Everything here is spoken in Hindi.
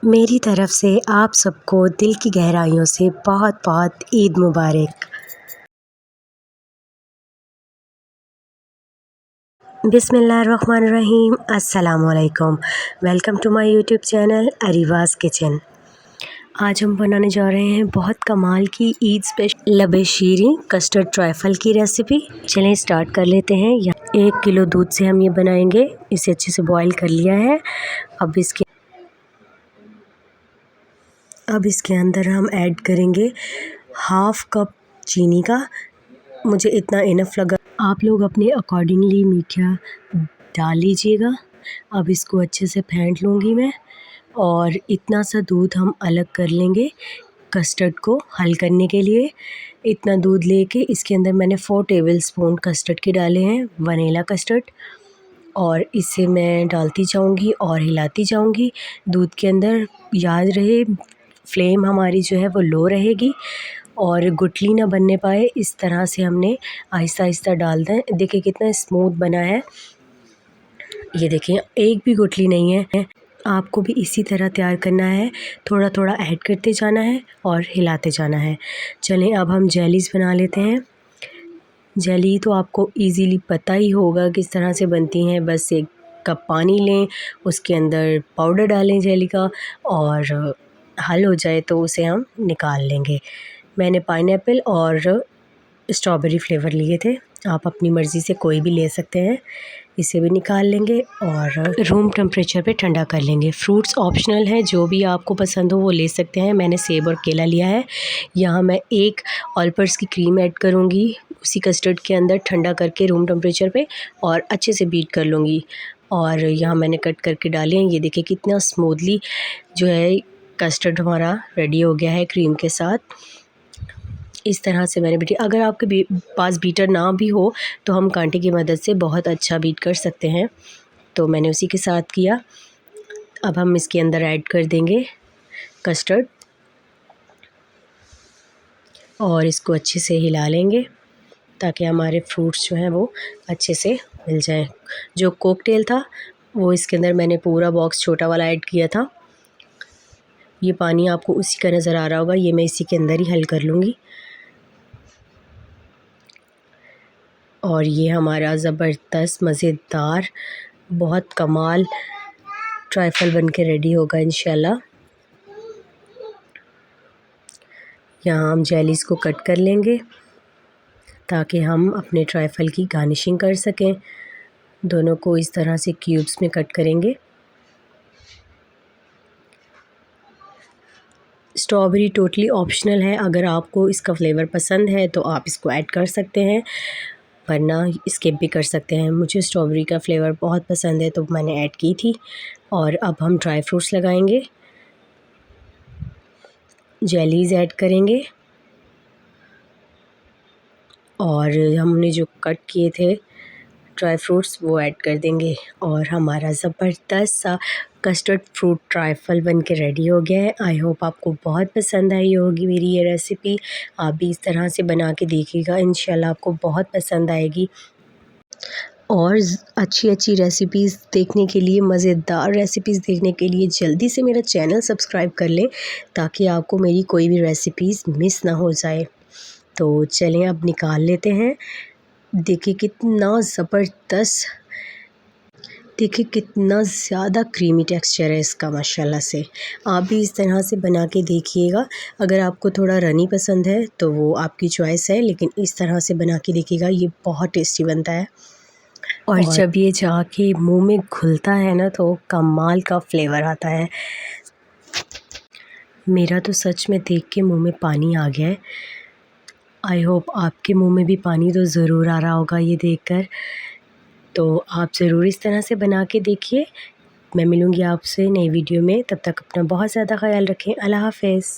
मेरी तरफ़ से आप सबको दिल की गहराइयों से बहुत बहुत ईद मुबारक। बिस्मिल्लाहिर्रहमानिर्रहीम। अस्सलामुअलैकुम। Welcome to my YouTube channel Areeva's kitchen. आज हम बनाने जा रहे हैं बहुत कमाल की ईद स्पेशल लबे शीरीं कस्टर्ड ट्राइफल की रेसिपी। चलें स्टार्ट कर लेते हैं। 1 किलो दूध से हम ये बनाएंगे। इसे अच्छे से बॉईल कर लिया है। अब इसके अंदर हम ऐड करेंगे हाफ़ कप चीनी का। मुझे इतना इनफ लगा, आप लोग अपने अकॉर्डिंगली मीठा डाल लीजिएगा। अब इसको अच्छे से फेंट लूँगी मैं और इतना सा दूध हम अलग कर लेंगे कस्टर्ड को हल करने के लिए। इतना दूध लेके इसके अंदर मैंने 4 टेबलस्पून कस्टर्ड के डाले हैं, वनीला कस्टर्ड, और इसे मैं डालती जाऊंगी और हिलाती जाऊंगी दूध के अंदर। याद रहे फ्लेम हमारी जो है वो लो रहेगी और गुठली ना बनने पाए, इस तरह से हमने आहिस्ता आहिस्ता डाल दें। देखिए कितना स्मूथ बना है, ये देखिए एक भी गुठली नहीं है। आपको भी इसी तरह तैयार करना है, थोड़ा थोड़ा ऐड करते जाना है और हिलाते जाना है। चलें अब हम जेलीज़ बना लेते हैं। जेली तो आपको इजीली पता ही होगा किस तरह से बनती हैं। बस 1 कप पानी लें, उसके अंदर पाउडर डालें जेली का, और हल हो जाए तो उसे हम निकाल लेंगे। मैंने पाइनएप्पल और स्ट्रॉबेरी फ्लेवर लिए थे, आप अपनी मर्ज़ी से कोई भी ले सकते हैं। इसे भी निकाल लेंगे और रूम टेम्परेचर पे ठंडा कर लेंगे। फ्रूट्स ऑप्शनल हैं, जो भी आपको पसंद हो वो ले सकते हैं। मैंने सेब और केला लिया है। यहाँ मैं 1 ऑलपर्स की क्रीम ऐड करूँगी उसी कस्टर्ड के अंदर, ठंडा करके रूम टेम्परेचर पे, और अच्छे से बीट कर लूँगी। और यहाँ मैंने कट करके डाले हैं। ये देखिए कितना स्मूथली जो है कस्टर्ड हमारा रेडी हो गया है क्रीम के साथ। इस तरह से मैंने बीटी। अगर आपके पास बीटर ना भी हो तो हम कांटे की मदद से बहुत अच्छा बीट कर सकते हैं, तो मैंने उसी के साथ किया। अब हम इसके अंदर ऐड कर देंगे कस्टर्ड और इसको अच्छे से हिला लेंगे ताकि हमारे फ्रूट्स जो हैं वो अच्छे से मिल जाएं। जो कॉकटेल था वो इसके अंदर मैंने पूरा बॉक्स छोटा वाला ऐड किया था। ये पानी आपको उसी का नज़र आ रहा होगा, ये मैं इसी के अंदर ही हल कर लूँगी। और ये हमारा ज़बरदस्त मज़ेदार बहुत कमाल ट्राइफल बन के रेडी होगा इंशाल्लाह। यहाँ हम जेलीज़ को कट कर लेंगे ताकि हम अपने ट्राइफल की गार्निशिंग कर सकें। दोनों को इस तरह से क्यूब्स में कट करेंगे। स्ट्रॉबेरी टोटली ऑप्शनल है, अगर आपको इसका फ्लेवर पसंद है तो आप इसको ऐड कर सकते हैं, वरना स्किप भी कर सकते हैं। मुझे स्ट्रॉबेरी का फ्लेवर बहुत पसंद है तो मैंने ऐड की थी। और अब हम ड्राई फ्रूट्स लगाएंगे, जेलीज़ ऐड करेंगे और हमने जो कट किए थे ड्राई फ्रूट्स वो ऐड कर देंगे और हमारा ज़बरदस्त सा कस्टर्ड फ्रूट ट्राइफल बन के रेडी हो गया है। आई होप आपको बहुत पसंद आई होगी मेरी ये रेसिपी। आप भी इस तरह से बना के देखिएगा, इंशाल्लाह आपको बहुत पसंद आएगी। और अच्छी अच्छी रेसिपीज़ देखने के लिए, मज़ेदार रेसिपीज़ देखने के लिए जल्दी से मेरा चैनल सब्सक्राइब कर लें ताकि आपको मेरी कोई भी रेसिपीज़ मिस ना हो जाए। तो चलें अब निकाल लेते हैं। देखिए कितना ज़बरदस्त, देखिए कितना ज़्यादा क्रीमी टेक्सचर है इसका माशाल्लाह से। आप भी इस तरह से बना के देखिएगा। अगर आपको थोड़ा रनी पसंद है तो वो आपकी चॉइस है, लेकिन इस तरह से बना के देखिएगा, ये बहुत टेस्टी बनता है। और जब ये जाके मुंह में घुलता है ना तो कमाल का फ्लेवर आता है। मेरा तो सच में देख के मुंह में पानी आ गया है। आई होप आपके मुंह में भी पानी तो ज़रूर आ रहा होगा ये देखकर। तो आप ज़रूर इस तरह से बना के देखिए। मैं मिलूँगी आपसे नई वीडियो में, तब तक अपना बहुत ज़्यादा ख़याल रखें। अल्लाह हाफ़िज़।